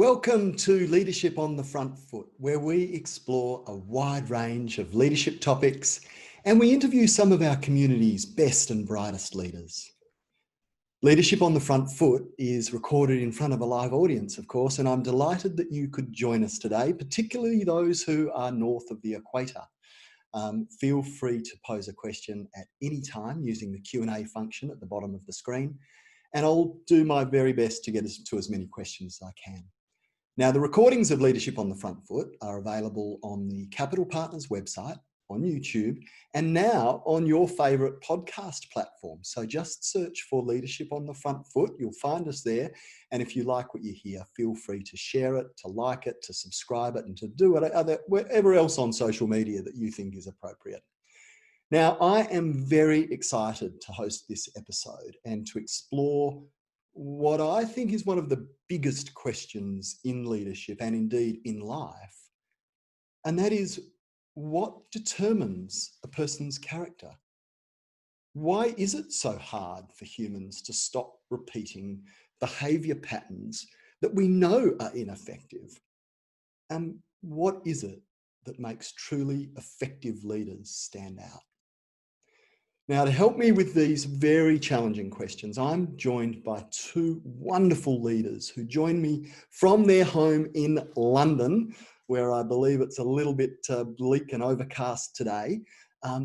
Welcome to Leadership on the Front Foot, where we explore a wide range of leadership topics and we interview some of our community's best and brightest leaders. Leadership on the Front Foot is recorded in front of a live audience, of course, and I'm delighted that you could join us today, particularly those who are north of the equator. Feel free to pose a question at any time using the Q&A function at the bottom of the screen, and I'll do my very best to get to as many questions as I can. Now, the recordings of Leadership on the Front Foot are available on the Capital Partners website, on YouTube, and now on your favourite podcast platform. So just search for Leadership on the Front Foot. You'll find us there. And if you like what you hear, feel free to share it, to like it, to subscribe it, and to do whatever else on social media that you think is appropriate. Now, I am very excited to host this episode and to explore what I think is one of the biggest questions in leadership and indeed in life, and that is, what determines a person's character? Why is it so hard for humans to stop repeating behaviour patterns that we know are ineffective? And what is it that makes truly effective leaders stand out? Now, to help me with these very challenging questions, I'm joined by two wonderful leaders who join me from their home in London, where I believe it's a little bit bleak and overcast today.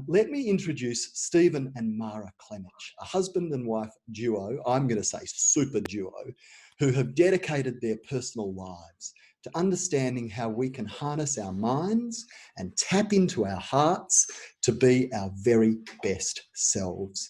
Let me introduce Stephen and Mara Klemich, a husband and wife duo, I'm going to say super duo, who have dedicated their personal lives to understanding how we can harness our minds and tap into our hearts to be our very best selves.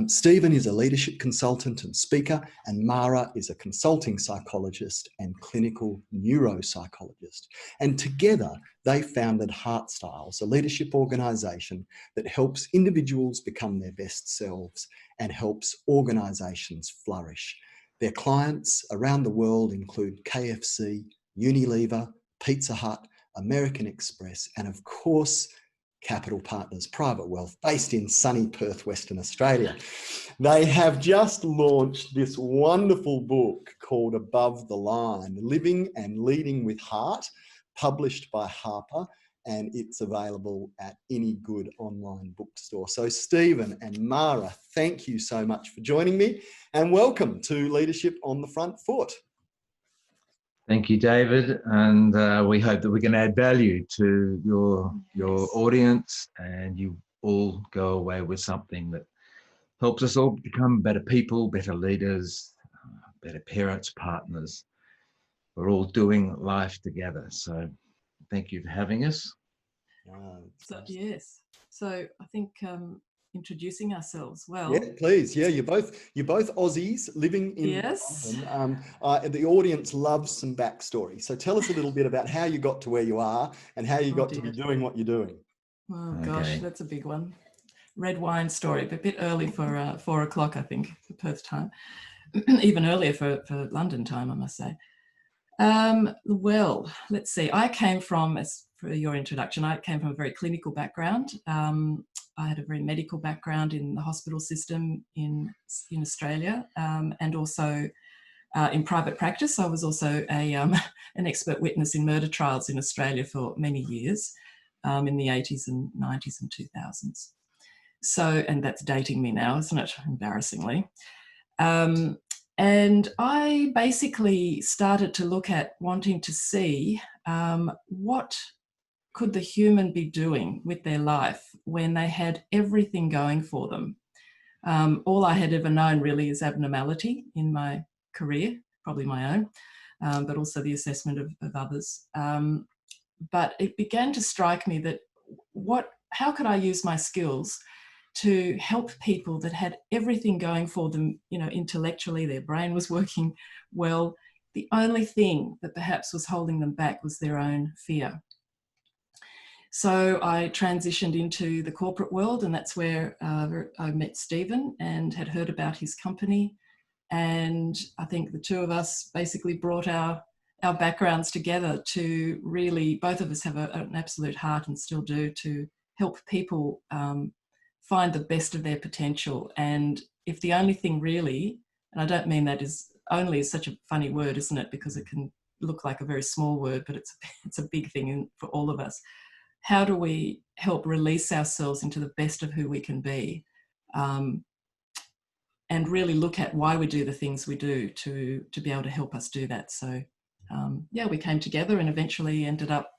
Stephen is a leadership consultant and speaker, and Mara is a consulting psychologist and clinical neuropsychologist. And together, they founded Heart Styles, a leadership organisation that helps individuals become their best selves and helps organisations flourish. Their clients around the world include KFC, Unilever, Pizza Hut, American Express, and of course, Capital Partners Private Wealth, based in sunny Perth, Western Australia. They have just launched this wonderful book called Above the Line, Living and Leading with Heart, published by Harper, and it's available at any good online bookstore. So Stephen and Mara, thank you so much for joining me, and welcome to Leadership on the Front Foot. Thank you, David, and we hope that we can add value to your audience, and you all go away with something that helps us all become better people, better leaders, better parents, partners. We're all doing life together. So thank you for having us. Yes. So I think introducing ourselves. Well, yeah, please. Yeah, you're both Aussies living in London. The audience loves some backstory. So tell us a little bit about how you got to where you are and how you got to be doing what you're doing. Oh gosh, that's a big one. Red wine story, but a bit early for 4 o'clock, I think, for Perth time. Even earlier for London time, I must say. Well, let's see. I came from, as for your introduction, I came from a very clinical background. I had a very medical background in the hospital system in Australia, and also in private practice. I was also an expert witness in murder trials in Australia for many years, in the 80s and 90s and 2000s. So, and that's dating me now, isn't it? Embarrassingly. And I basically started to look at wanting to see what could the human be doing with their life when they had everything going for them. All I had ever known really is abnormality in my career, probably my own, but also the assessment of others. But it began to strike me that how could I use my skills to help people that had everything going for them, intellectually, their brain was working well. The only thing that perhaps was holding them back was their own fear. So I transitioned into the corporate world, and that's where I met Stephen and had heard about his company. And I think the two of us basically brought our backgrounds together to really, both of us have an absolute heart and still do, to help people find the best of their potential. And if the only thing really, and I don't mean that is only is such a funny word, isn't it? Because it can look like a very small word, but it's a big thing for all of us. How do we help release ourselves into the best of who we can be, and really look at why we do the things we do to be able to help us do that? So yeah, we came together and eventually ended up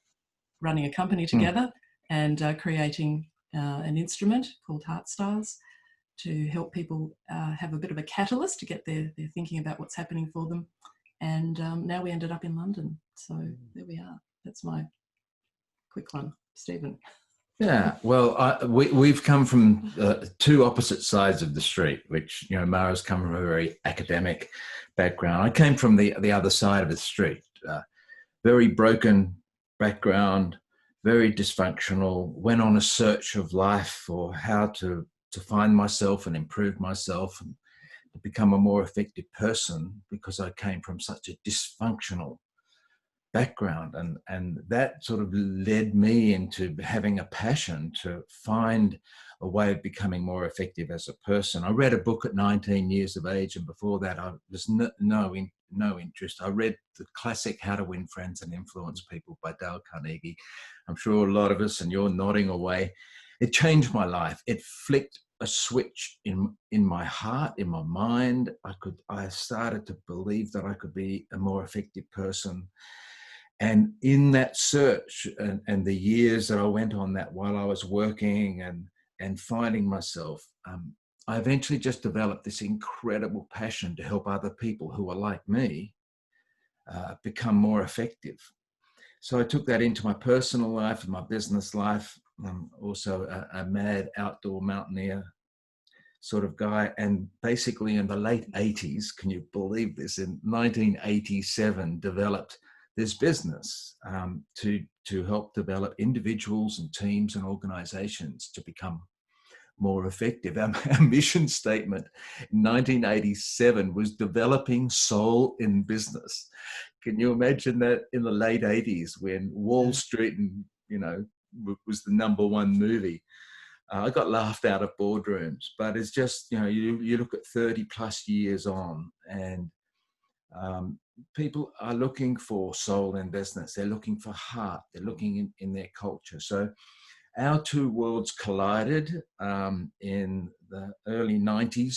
running a company together and creating an instrument called Heart Styles to help people have a bit of a catalyst to get their thinking about what's happening for them. And now we ended up in London. So there we are. That's my quick one, Stephen. Yeah, well, we've come from two opposite sides of the street, which, you know, Mara's come from a very academic background. I came from the other side of the street, very broken background, very dysfunctional, went on a search of life for how to find myself and improve myself and to become a more effective person, because I came from such a dysfunctional background, and that sort of led me into having a passion to find a way of becoming more effective as a person. I read a book at 19 years of age, and before that I was no interest. I read the classic How to Win Friends and Influence People by Dale Carnegie. I'm sure a lot of us, and you're nodding away. It changed my life. It flicked a switch in my heart, in my mind. I started to believe that I could be a more effective person. And in that search and the years that I went on that while I was working and finding myself, I eventually just developed this incredible passion to help other people who are like me become more effective. So I took that into my personal life and my business life. I'm also a mad outdoor mountaineer sort of guy. And basically in the late 80s, can you believe this, in 1987, developed this business to help develop individuals and teams and organizations to become more effective. Our mission statement in 1987 was developing soul in business. Can you imagine that in the late 80s when Wall Street and, you know, was the #1 movie? I got laughed out of boardrooms, but it's just, you know, you look at 30 plus years on, and people are looking for soul in business. They're looking for heart. They're looking in their culture. So our two worlds collided in the early 90s.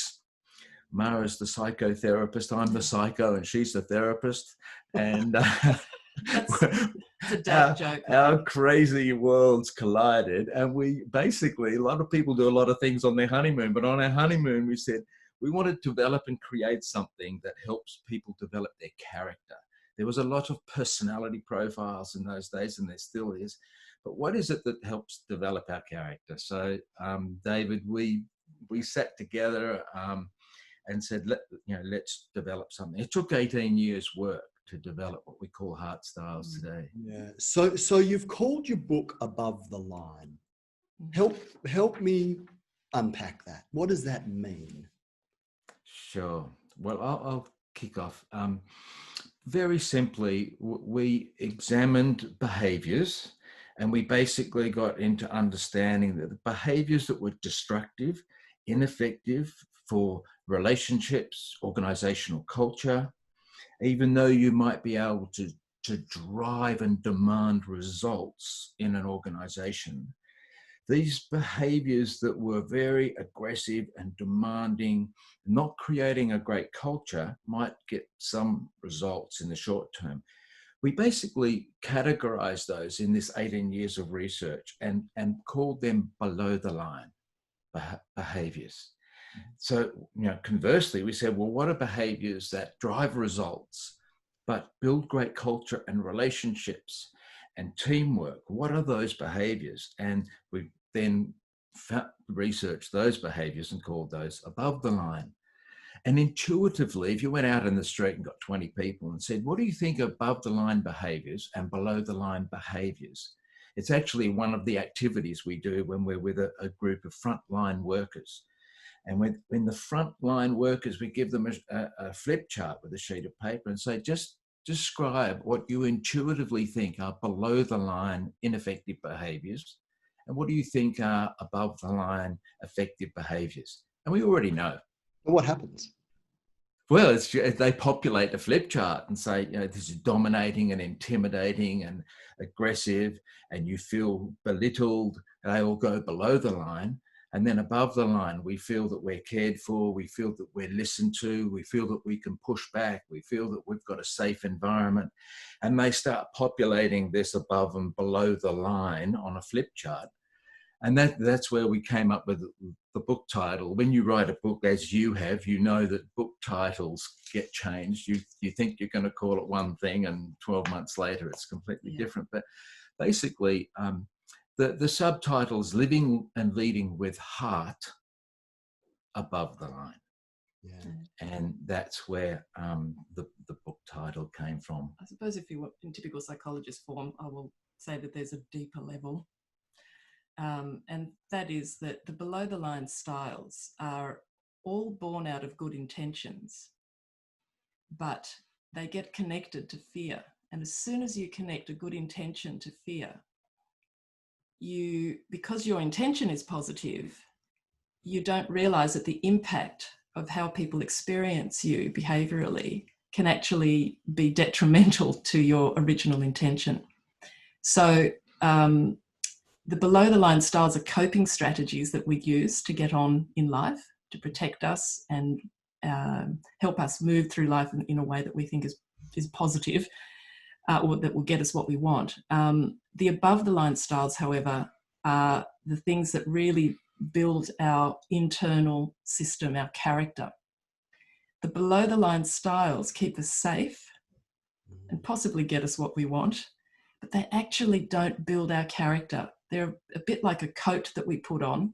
Mara's the psychotherapist. I'm the psycho, and she's the therapist. And It's a dad joke. Our crazy worlds collided, and we basically, a lot of people do a lot of things on their honeymoon, but on our honeymoon we said we want to develop and create something that helps people develop their character. There was a lot of personality profiles in those days, and there still is, but what is it that helps develop our character? So David, we sat together and said, let's develop something. It took 18 years work to develop what we call Heart Styles today. Yeah. So you've called your book Above the Line. Help me unpack that. What does that mean? Sure. Well, I'll kick off. Very simply, we examined behaviors, and we basically got into understanding that the behaviors that were destructive, ineffective for relationships, organizational culture, even though you might be able to drive and demand results in an organization, these behaviors that were very aggressive and demanding, not creating a great culture, might get some results in the short term. We basically categorized those in this 18 years of research and called them below the line behaviors. So, conversely, we said, well, what are behaviors that drive results, but build great culture and relationships and teamwork? What are those behaviors? And we then researched those behaviors and called those above the line. And intuitively, if you went out in the street and got 20 people and said, what do you think are above the line behaviors and below the line behaviors? It's actually one of the activities we do when we're with a group of frontline workers. And when the frontline workers, we give them a flip chart with a sheet of paper and say, just describe what you intuitively think are below the line ineffective behaviors, and what do you think are above the line effective behaviors? And we already know. What happens? Well, they populate the flip chart and say, this is dominating and intimidating and aggressive, and you feel belittled. They all go below the line. And then above the line, we feel that we're cared for. We feel that we're listened to. We feel that we can push back. We feel that we've got a safe environment. And they start populating this above and below the line on a flip chart. And that's where we came up with the book title. When you write a book, as you have, you know that book titles get changed. You think you're going to call it one thing, and 12 months later, it's completely different. But basically, the subtitle is Living and Leading with Heart Above the Line. Yeah. And that's where the book title came from. I suppose if you were in typical psychologist form, I will say that there's a deeper level. And that is that the below the line styles are all born out of good intentions, but they get connected to fear. And as soon as you connect a good intention to fear, because your intention is positive, you don't realize that the impact of how people experience you behaviorally can actually be detrimental to your original intention. So, the below the line styles are coping strategies that we use to get on in life, to protect us and help us move through life in a way that we think is positive, or that will get us what we want. The above the line styles, however, are the things that really build our internal system, our character. The below the line styles keep us safe and possibly get us what we want, but they actually don't build our character. They're a bit like a coat that we put on.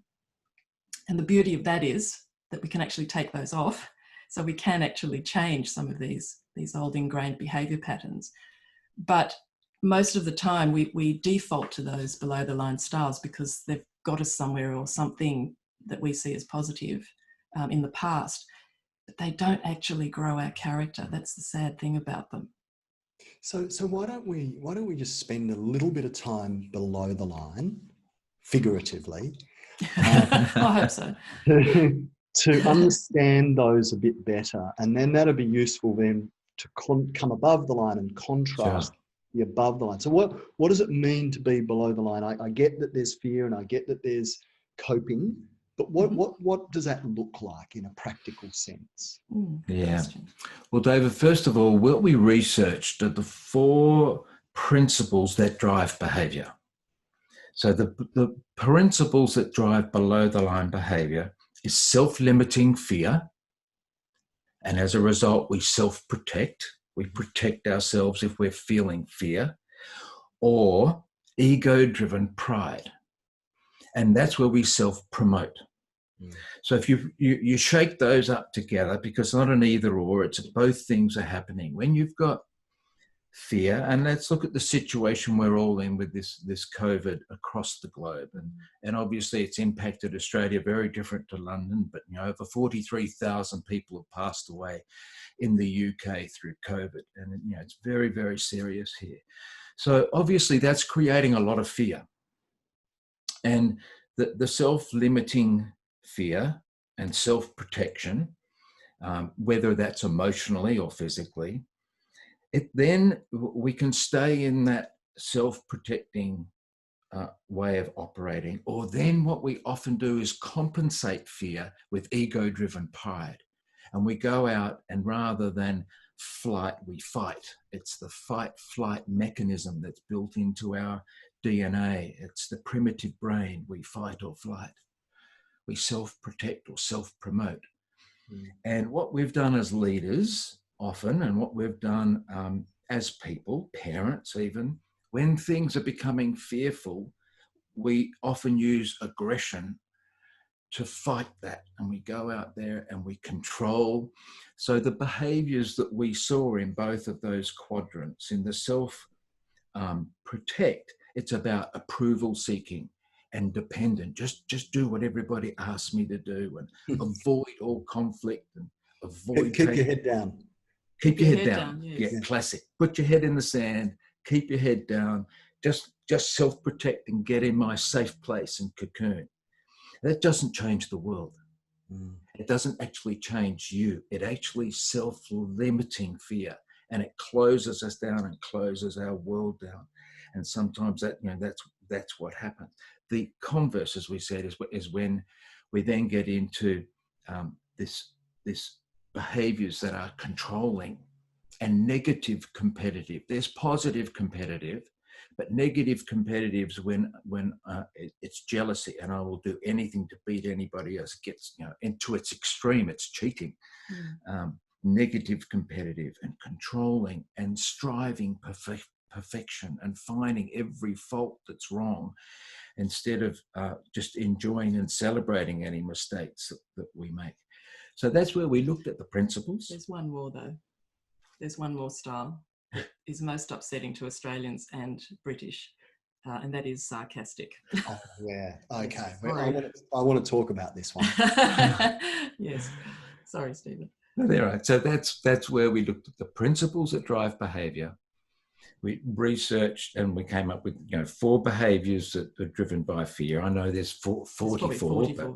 And the beauty of that is that we can actually take those off. So we can actually change some of these old ingrained behavior patterns. But most of the time we default to those below the line styles because they've got us somewhere or something that we see as positive in the past. But they don't actually grow our character. That's the sad thing about them. So why don't we just spend a little bit of time below the line, figuratively, I hope so. to understand those a bit better, and then that'll be useful then to come above the line and contrast the above the line. So what does it mean to be below the line? I get that there's fear and I get that there's coping, but what does that look like in a practical sense? Yeah. Well, David, first of all, what we researched are the 4 principles that drive behaviour. So the principles that drive below the line behaviour is self-limiting fear. And as a result, we self-protect. We protect ourselves if we're feeling fear, or ego-driven pride. And that's where we self-promote. So if you shake those up together, because it's not an either or, it's both things are happening. When you've got fear, and let's look at the situation we're all in with this COVID across the globe, and obviously it's impacted Australia very different to London, but over 43,000 people have passed away in the UK through COVID, and it's very, very serious here. So obviously that's creating a lot of fear, and the self-limiting fear and self-protection, whether that's emotionally or physically, then we can stay in that self-protecting way of operating. Or then what we often do is compensate fear with ego-driven pride. And we go out and rather than flight, we fight. It's the fight-flight mechanism that's built into our DNA. It's the primitive brain. We fight or flight. We self-protect or self-promote. And what we've done as leaders often, and what we've done as people, parents even, when things are becoming fearful, we often use aggression to fight that. And we go out there and we control. So the behaviors that we saw in both of those quadrants, in the self-protect, it's about approval seeking and dependent. Just do what everybody asks me to do, and avoid all conflict and avoid. Keep your head down. Keep your head down. Yes. Yeah, classic. Put your head in the sand. Keep your head down. Just self-protect and get in my safe place and cocoon. That doesn't change the world. It doesn't actually change you. It actually self-limiting fear, and it closes us down and closes our world down. And sometimes that, that's what happens. The converse, as we said, is when we then get into this behaviors that are controlling and negative competitive. There's positive competitive, but negative competitives when it's jealousy, and I will do anything to beat anybody else. It gets into its extreme. It's cheating. Negative competitive and controlling and striving perfection and finding every fault that's wrong, instead of just enjoying and celebrating any mistakes that we make. So that's where we looked at the principles. There's one more though. There's one more style that is most upsetting to Australians and British, and that is sarcastic. Oh, yeah. Okay. Yes, I want to talk about this one. Yes. Sorry, Stephen. No, they're right. So that's where we looked at the principles that drive behaviour. We researched and we came up with 4 behaviours that are driven by fear. I know there's 44, but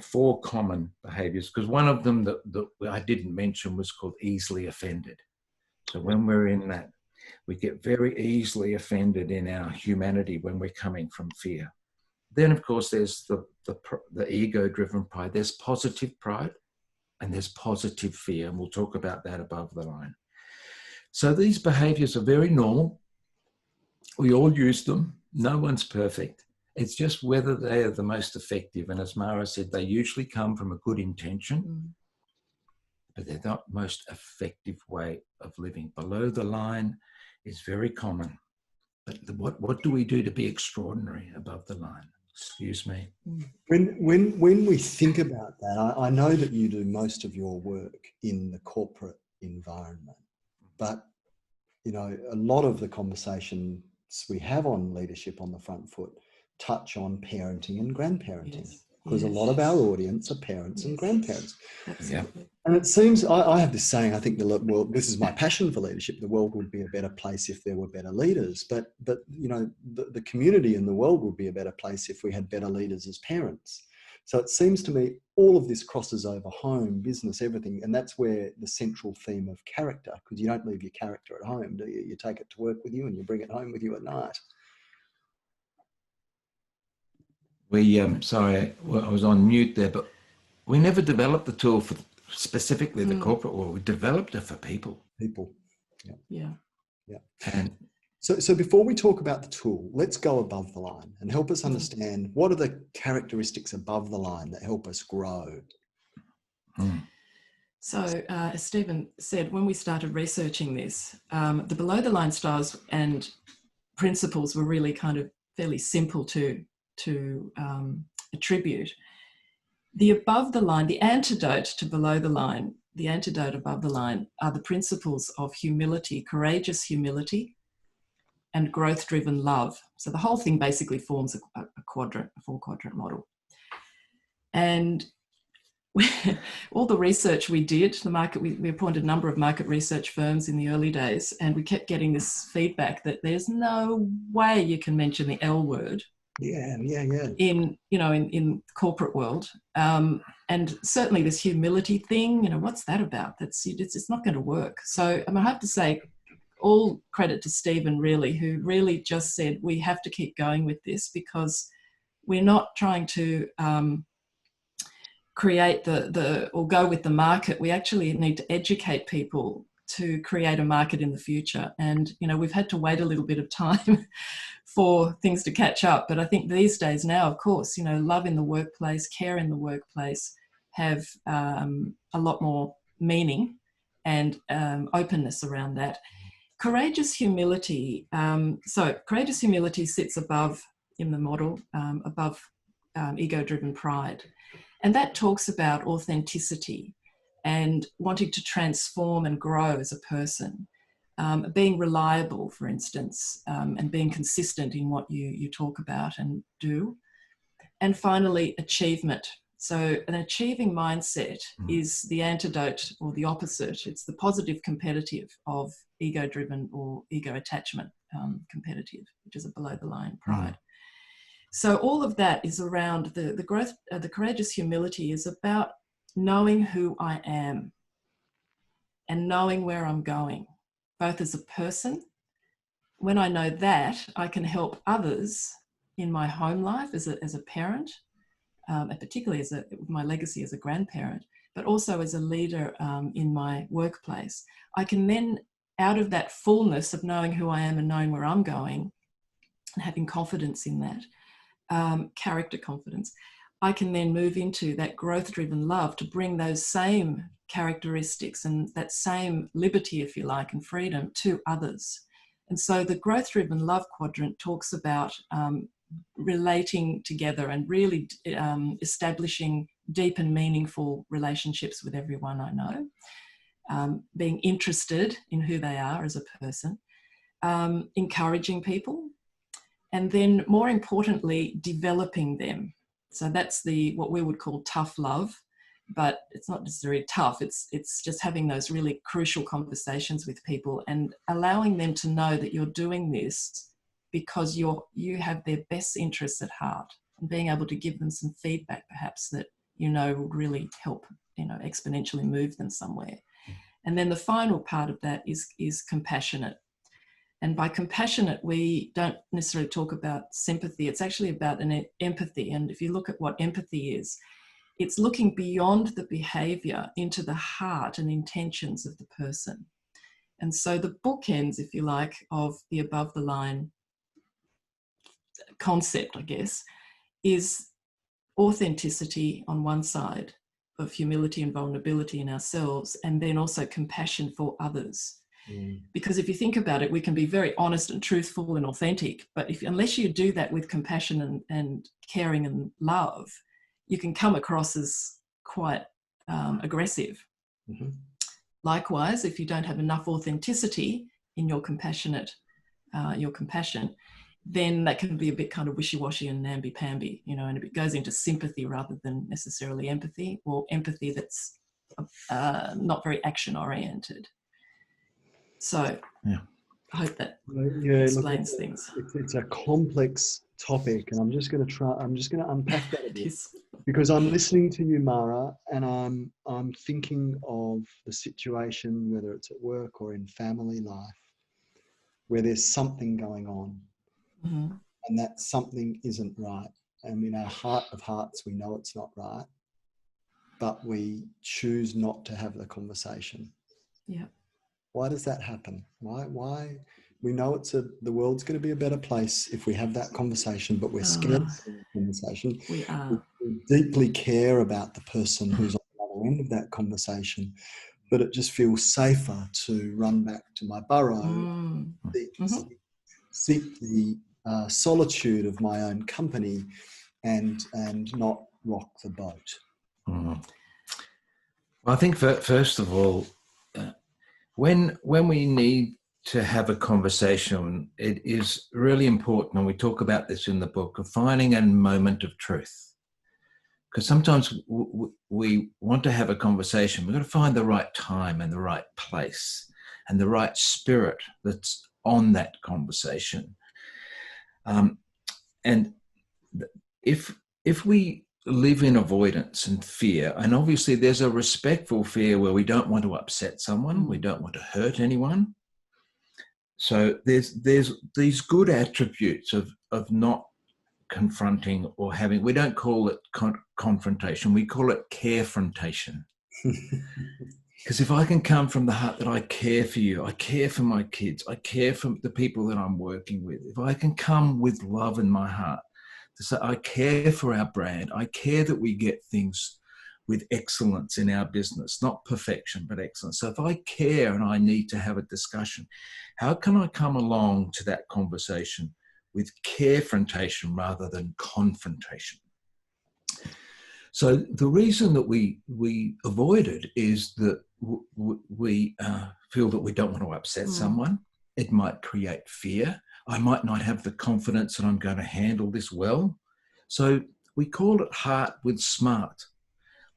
4 common behaviours, because one of them that I didn't mention was called easily offended. So when we're in that, we get very easily offended in our humanity when we're coming from fear. Then, of course, there's the ego-driven pride. There's positive pride and there's positive fear, and we'll talk about that above the line. So these behaviours are very normal. We all use them. No one's perfect. It's just whether they are the most effective. And as Mara said, they usually come from a good intention, but they're not the most effective way of living. Below the line is very common. But what do we do to be extraordinary above the line? Excuse me. When we think about that, I know that you do most of your work in the corporate environment, but a lot of the conversations we have on leadership on the front foot touch on parenting and grandparenting, because a lot of our audience are parents and grandparents. Absolutely. And it seems, I have this saying, I think this is my passion for leadership, the world would be a better place if there were better leaders, but the community and the world would be a better place if we had better leaders as parents. So it seems to me all of this crosses over home, business, everything, and that's where the central theme of character, because you don't leave your character at home, do you? You take it to work with you and you bring it home with you at night. Sorry, I was on mute there, but we never developed the tool for specifically the corporate world. We developed it for people. Yeah. And so before we talk about the tool, let's go above the line and help us understand what are the characteristics above the line that help us grow. So as Stephen said, when we started researching this, the below the line styles and principles were really kind of fairly simple to attribute. The above the line, the antidote to below the line, the antidote above the line are the principles of humility, courageous humility, and growth-driven love. So the whole thing basically forms a 4-quadrant model. And all the research we did, we appointed a number of market research firms in the early days, and we kept getting this feedback that there's no way you can mention the L word. In corporate world, and certainly this humility thing, what's that about? It's not going to work. So I have to say, all credit to Stephen, really, who really just said we have to keep going with this, because we're not trying to create or go with the market. We actually need to educate people to create a market in the future. And we've had to wait a little bit of time for things to catch up. But I think these days now, of course, love in the workplace, care in the workplace have a lot more meaning and openness around that. Courageous humility. So courageous humility sits above, in the model, above ego-driven pride. And that talks about authenticity and wanting to transform and grow as a person. Being reliable, for instance, and being consistent in what you talk about and do. And finally, achievement. So an achieving mindset is the antidote or the opposite. It's the positive competitive of ego-driven or ego attachment competitive, which is a below-the-line pride. So all of that is around the growth, the courageous humility is about knowing who I am and knowing where I'm going, both as a person. When I know that, I can help others in my home life as a parent, and particularly with my legacy as a grandparent, but also as a leader in my workplace. I can then, out of that fullness of knowing who I am and knowing where I'm going and having confidence in that, character confidence, I can then move into that growth-driven love to bring those same characteristics and that same liberty, if you like, and freedom to others. And so the growth-driven love quadrant talks about relating together and really establishing deep and meaningful relationships with everyone I know, being interested in who they are as a person, encouraging people, and then more importantly, developing them. So that's what we would call tough love, but it's not necessarily tough. It's just having those really crucial conversations with people and allowing them to know that you're doing this because you have their best interests at heart, and being able to give them some feedback perhaps that would really help, exponentially move them somewhere. And then the final part of that is compassionate. And by compassionate, we don't necessarily talk about sympathy. It's actually about an empathy. And if you look at what empathy is, it's looking beyond the behavior into the heart and intentions of the person. And so the bookends, if you like, of the above the line concept, I guess, is authenticity on one side of humility and vulnerability in ourselves, and then also compassion for others. Because if you think about it, we can be very honest and truthful and authentic, but unless you do that with compassion and caring and love, you can come across as quite aggressive. Mm-hmm. Likewise, if you don't have enough authenticity in your compassion, then that can be a bit kind of wishy-washy and namby-pamby, and it goes into sympathy rather than necessarily empathy, or empathy that's not very action-oriented. So yeah. I hope that explains things. It's a complex topic, and I'm just going to unpack that a bit, because I'm listening to you, Mara, and I'm thinking of the situation, whether it's at work or in family life, where there's something going on, mm-hmm. and that something isn't right. And in our heart of hearts, we know it's not right, but we choose not to have the conversation. Yeah. Why does that happen? Why? We know the world's going to be a better place if we have that conversation, but we're scared of the conversation. We are. We deeply care about the person who's on the other end of that conversation, but it just feels safer to run back to my burrow, seek the solitude of my own company, and not rock the boat. Mm. Well, I think first of all, when we need to have a conversation, it is really important, and we talk about this in the book, of finding a moment of truth. Because sometimes we want to have a conversation, we've got to find the right time and the right place and the right spirit that's on that conversation. And if we live in avoidance and fear, and obviously there's a respectful fear where we don't want to upset someone, we don't want to hurt anyone. So there's these good attributes of not confronting or having, we don't call it confrontation, we call it carefrontation. Because if I can come from the heart that I care for you, I care for my kids, I care for the people that I'm working with, if I can come with love in my heart, to say I care for our brand, I care that we get things with excellence in our business, not perfection, but excellence. So if I care and I need to have a discussion, how can I come along to that conversation with carefrontation rather than confrontation? So the reason that we avoid it is that we feel that we don't want to upset someone. It might create fear. I might not have the confidence that I'm going to handle this well. So we call it heart with smart.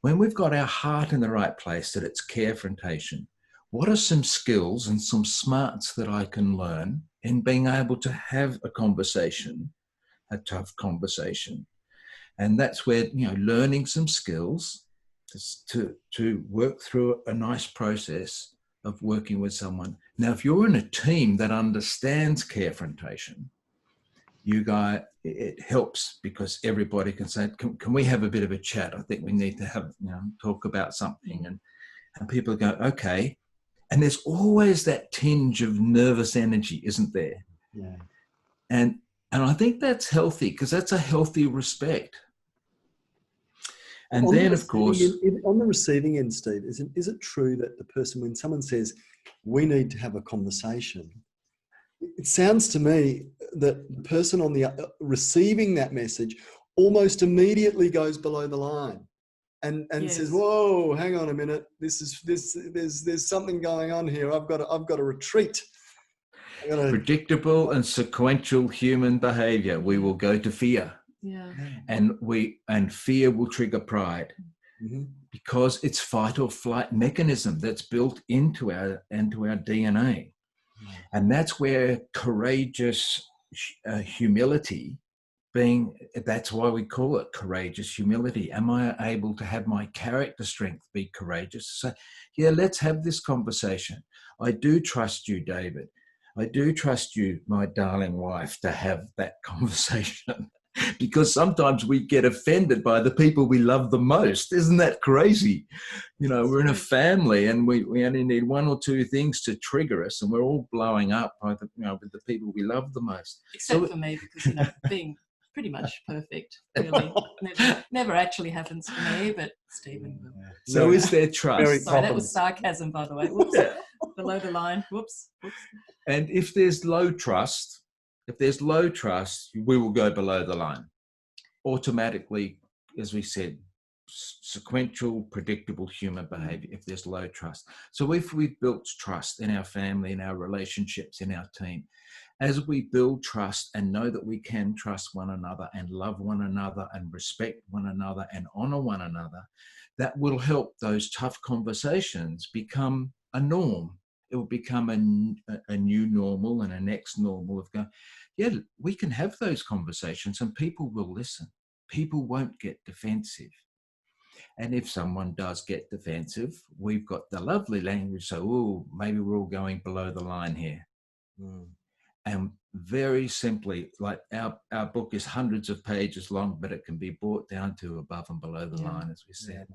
When we've got our heart in the right place, that it's carefrontation, what are some skills and some smarts that I can learn in being able to have a conversation a tough conversation. And that's where, learning some skills to work through a nice process of working with someone. Now, if you're in a team that understands carefrontation, it helps because everybody can say, can we have a bit of a chat? I think we need to have, talk about something. And people go, okay. And there's always that tinge of nervous energy, isn't there? Yeah. And I think that's healthy because that's a healthy respect. And then, of course, on the receiving end, Steve, is it true that the person, when someone says, we need to have a conversation, it sounds to me that the person on the receiving that message almost immediately goes below the line and Yes. says, whoa, hang on a minute. There's something going on here. I've got to retreat. Predictable and sequential human behavior. We will go to fear. Yeah. And fear will trigger pride, because it's fight or flight mechanism that's built into our DNA. And that's where courageous humility that's why we call it courageous humility. Am I able to have my character strength be courageous? So, yeah, let's have this conversation. I do trust you, David. I do trust you, my darling wife, to have that conversation. Because sometimes we get offended by the people we love the most. Isn't that crazy? We're in a family and we only need one or two things to trigger us, and we're all blowing up by with the people we love the most. Except for me, because, being pretty much perfect, really. Never actually happens to me, but Stephen will. So is there trust? Sorry, that was sarcasm, by the way. Whoops. Below the line. Whoops. And if there's low trust, we will go below the line. Automatically, as we said, sequential, predictable human behavior if there's low trust. So if we've built trust in our family, in our relationships, in our team, as we build trust and know that we can trust one another and love one another and respect one another and honor one another, that will help those tough conversations become a norm. It will become a new normal and a next normal of going, yeah, we can have those conversations and people will listen. People won't get defensive. And if someone does get defensive, we've got the lovely language. So, maybe we're all going below the line here. And very simply, like our book is hundreds of pages long, but it can be brought down to above and below the line, as we said.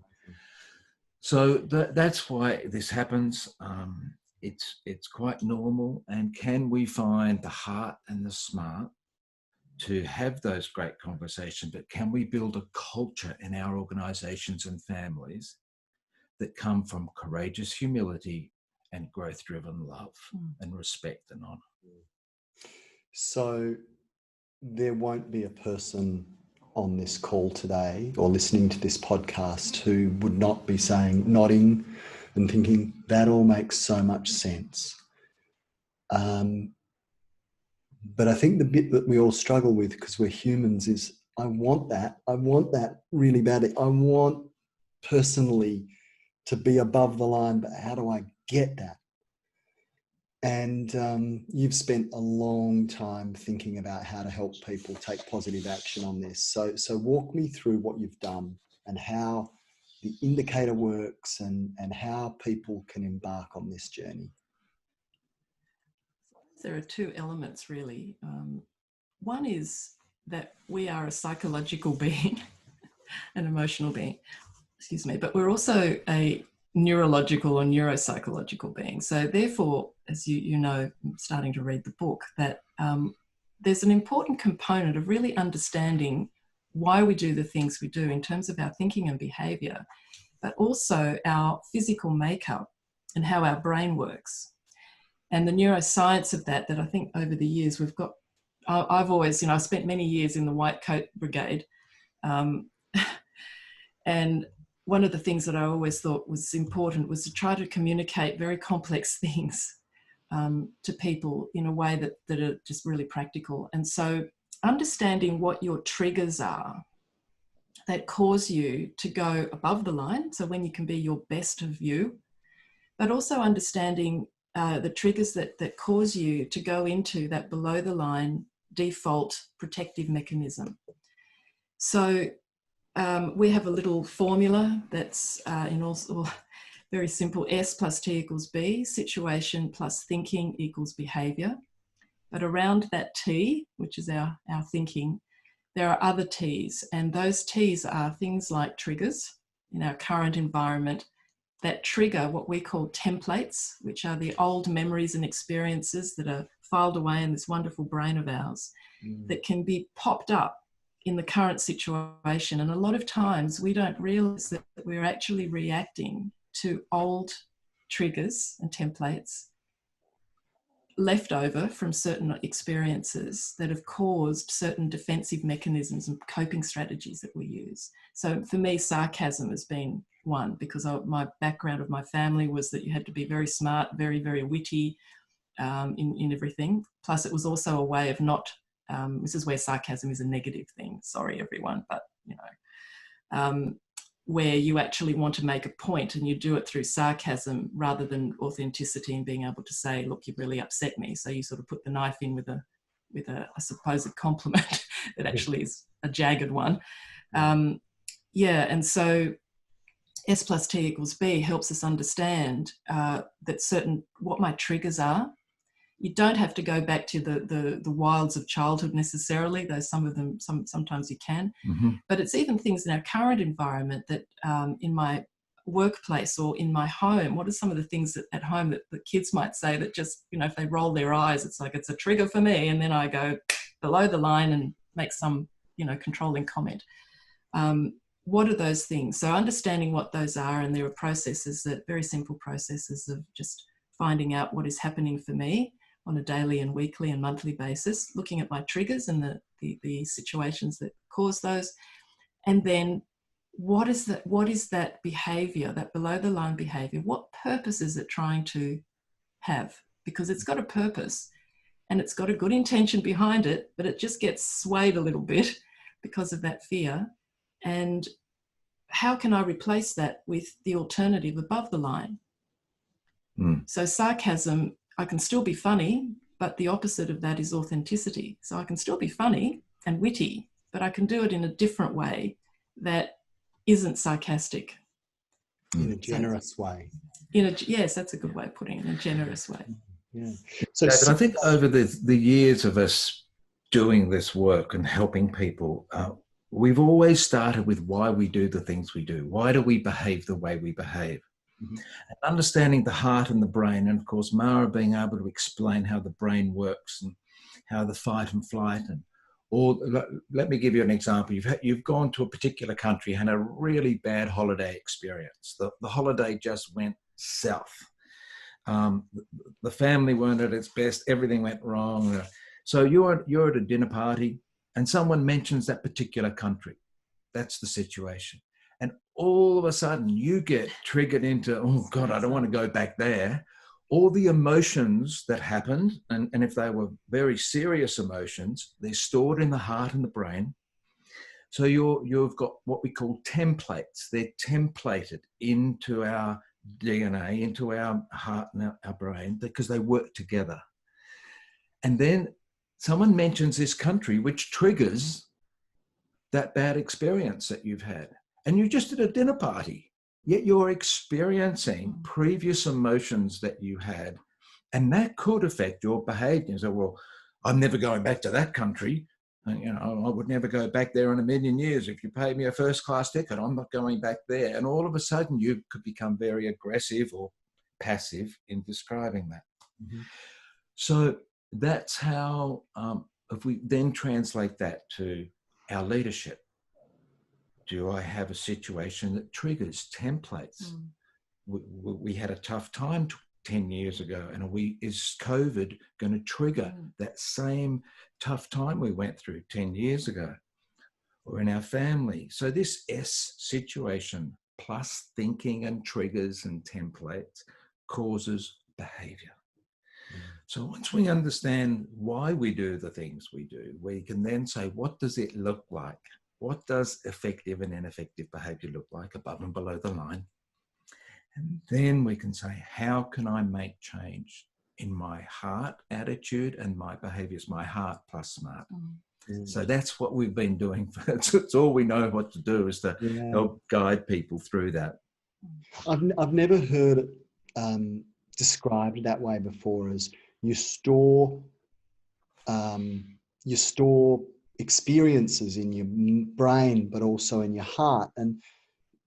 So that's why this happens. It's quite normal. And can we find the heart and the smart to have those great conversations, but can we build a culture in our organizations and families that come from courageous humility and growth-driven love and respect and honor? So there won't be a person on this call today or listening to this podcast who would not be nodding and thinking, that all makes so much sense. But I think the bit that we all struggle with, because we're humans, is I want that really badly. I want personally to be above the line, but how do I get that? And you've spent a long time thinking about how to help people take positive action on this. So walk me through what you've done and how the indicator works and how people can embark on this journey. There are two elements, really. One is that we are a psychological being, an emotional being, but we're also a neurological or neuropsychological being. So therefore, as you know, starting to read the book, that there's an important component of really understanding why we do the things we do in terms of our thinking and behaviour, but also our physical makeup and how our brain works. And the neuroscience of that I think over the years we've got, I've always, I spent many years in the white coat brigade. And one of the things that I always thought was important was to try to communicate very complex things to people in a way that are just really practical. And so understanding what your triggers are that cause you to go above the line, so when you can be your best of you, but also understanding the triggers that cause you to go into that below the line default protective mechanism. So we have a little formula that's in all very simple: S plus T equals B, situation plus thinking equals behaviour. But around that T, which is our thinking, there are other T's, and those T's are things like triggers in our current environment that trigger what we call templates, which are the old memories and experiences that are filed away in this wonderful brain of ours that can be popped up in the current situation. And a lot of times we don't realize that we're actually reacting to old triggers and templates left over from certain experiences that have caused certain defensive mechanisms and coping strategies that we use. So for me, sarcasm has been one, because my background of my family was that you had to be very smart, very, very witty in everything. Plus it was also a way of not, this is where sarcasm is a negative thing, sorry everyone, but you know, where you actually want to make a point and you do it through sarcasm rather than authenticity and being able to say, look, you've really upset me. So you sort of put the knife in with a supposed compliment that actually is a jagged one. Yeah, and so S plus T equals B helps us understand that what my triggers are. You don't have to go back to the wilds of childhood necessarily, though some of them, sometimes you can. But it's even things in our current environment that in my workplace or in my home, what are some of the things that at home that the kids might say that just, you know, if they roll their eyes, it's like, it's a trigger for me. And then I go below the line and make some, you know, controlling comment. What are those things? So understanding what those are, and there are processes, that very simple processes of just finding out what is happening for me on a daily and weekly and monthly basis, looking at my triggers and the situations that cause those. And then what is that behavior, that below the line behavior? What purpose is it trying to have? Because it's got a purpose and it's got a good intention behind it, but it just gets swayed a little bit because of that fear. And how can I replace that with the alternative above the line? So sarcasm, I can still be funny, but the opposite of that is authenticity. So I can still be funny and witty, but I can do it in a different way that isn't sarcastic. In a generous way. Yes, that's a good way of putting it, in a generous way. Yeah. So David, I think over the years of us doing this work and helping people, we've always started with why we do the things we do. Why do we behave the way we behave? And understanding the heart and the brain, and of course Mara being able to explain how the brain works and how the fight and flight, and or let me give you an example. You've gone to a particular country, had a really bad holiday experience. The holiday just went south. The family weren't at its best. Everything went wrong. So you're at a dinner party and someone mentions that particular country. That's the situation. And all of a sudden you get triggered into, oh God, I don't want to go back there. All the emotions that happened, and if they were very serious emotions, they're stored in the heart and the brain. So you've got what we call templates. They're templated into our DNA, into our heart and our brain, because they work together. And then someone mentions this country, which triggers that bad experience that you've had. And you're just at a dinner party, yet you're experiencing previous emotions that you had, and that could affect your behavior. So, well, I'm never going back to that country. You know, I would never go back there in a million years. If you pay me a first-class ticket, I'm not going back there. And all of a sudden, you could become very aggressive or passive in describing that. So that's how, if we then translate that to our leadership, do I have a situation that triggers templates? We had a tough time 10 years ago, and is COVID going to trigger that same tough time we went through 10 years ago, or in our family? So this S situation plus thinking and triggers and templates causes behavior. So once we understand why we do the things we do, we can then say, what does it look like? What does effective and ineffective behavior look like above and below the line? And then we can say, how can I make change in my heart attitude and my behaviors, my heart plus smart. Mm. So that's what we've been doing. It's all we know what to do, is to help guide people through that. I've never heard it described that way before, as you store experiences in your brain, but also in your heart. And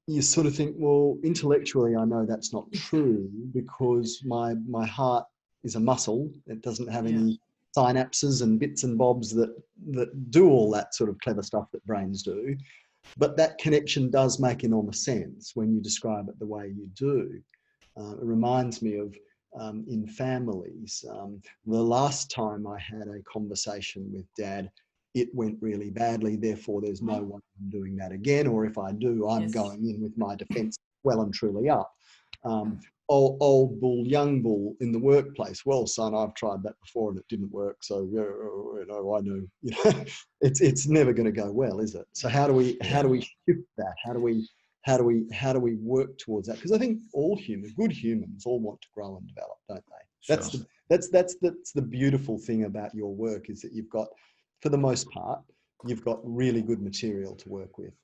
you sort of think, well, intellectually, I know that's not true, because my heart is a muscle. It doesn't have any synapses and bits and bobs that do all that sort of clever stuff that brains do. But that connection does make enormous sense when you describe it the way you do. It reminds me of in families. The last time I had a conversation with Dad, it went really badly. Therefore, there's no way I'm doing that again. Or if I do, I'm going in with my defence well and truly up. Old bull, young bull in the workplace. Well, son, I've tried that before and it didn't work. So I know. It's never going to go well, is it? So how do we shift that? How do we work towards that? Because I think good humans all want to grow and develop, don't they? Sure. That's the beautiful thing about your work, is that you've got, for the most part, you've got really good material to work with.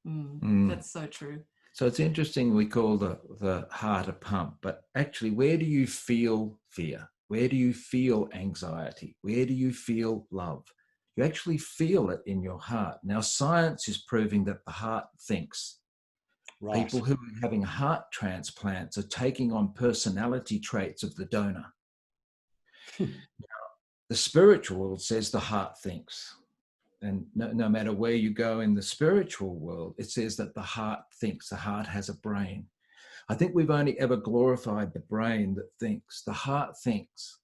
That's so true. So it's interesting, we call the heart a pump, but actually, where do you feel fear? Where do you feel anxiety? Where do you feel love? You actually feel it in your heart. Now, science is proving that the heart thinks. Right. People who are having heart transplants are taking on personality traits of the donor. Now, the spiritual world says the heart thinks. And no matter where you go in the spiritual world, it says that the heart thinks, the heart has a brain. I think we've only ever glorified the brain that thinks. The heart thinks,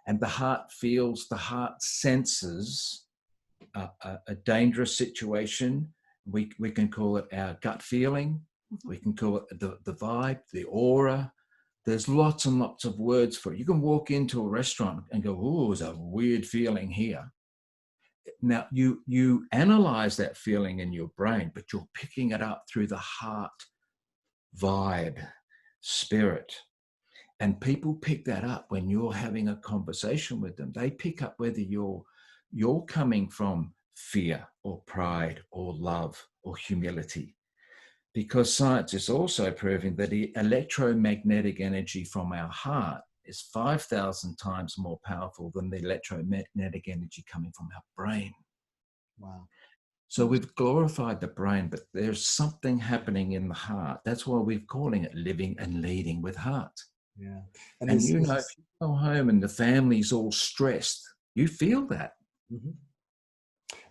and the heart feels, the heart senses a dangerous situation. We can call it our gut feeling. We can call it the vibe, the aura. There's lots and lots of words for it. You can walk into a restaurant and go, oh, there's a weird feeling here. Now, you analyze that feeling in your brain, but you're picking it up through the heart, vibe, spirit. And people pick that up when you're having a conversation with them. They pick up whether you're coming from fear or pride or love or humility. Because science is also proving that the electromagnetic energy from our heart is 5,000 times more powerful than the electromagnetic energy coming from our brain. Wow. So we've glorified the brain, but there's something happening in the heart. That's why we're calling it living and leading with heart. Yeah. And if you go home and the family's all stressed, you feel that. Mm-hmm.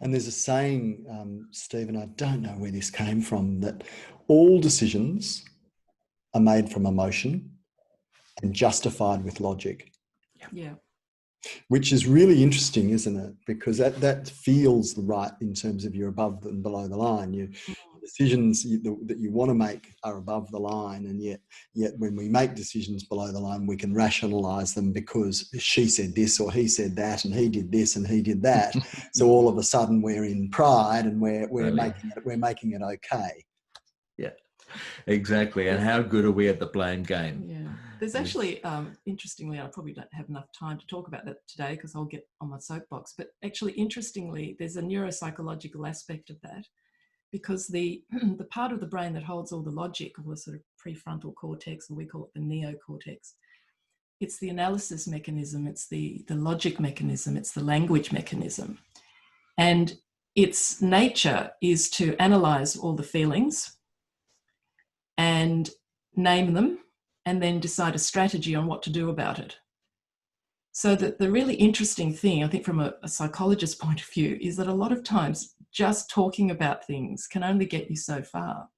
And there's a saying, Stephen, I don't know where this came from, that all decisions are made from emotion and justified with logic. Yeah. Which is really interesting, isn't it? Because that feels right in terms of you're above and below the line. Decisions that you want to make are above the line, and yet when we make decisions below the line, we can rationalize them because she said this or he said that and he did this and he did that. So all of a sudden we're in pride and we're making it okay. Yeah, exactly. And how good are we at the blame game? Yeah. There's actually, interestingly, I probably don't have enough time to talk about that today because I'll get on my soapbox, but actually, interestingly, there's a neuropsychological aspect of that, because the part of the brain that holds all the logic, or the sort of prefrontal cortex, or we call it the neocortex, it's the analysis mechanism, it's the logic mechanism, it's the language mechanism. And its nature is to analyze all the feelings and name them, and then decide a strategy on what to do about it. So that the really interesting thing, I think from a psychologist's point of view, is that a lot of times just talking about things can only get you so far,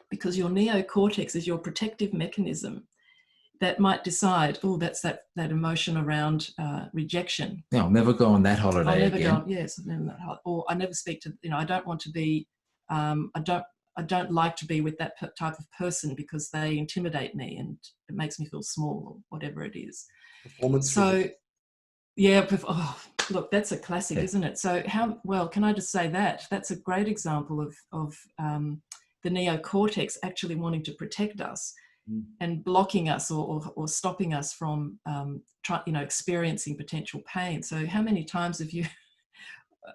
because your neocortex is your protective mechanism that might decide, oh, that's that emotion around rejection. Yeah, I'll never go on that holiday I'll never again. go. Yes, or I never speak to. I don't want to be. I don't like to be with that type of person because they intimidate me and it makes me feel small, or whatever it is. Performance. So, yeah. Look, that's a classic, isn't it? So, how well can I just say that? That's a great example of the neocortex actually wanting to protect us, and blocking us or stopping us from experiencing potential pain. So how many times have you,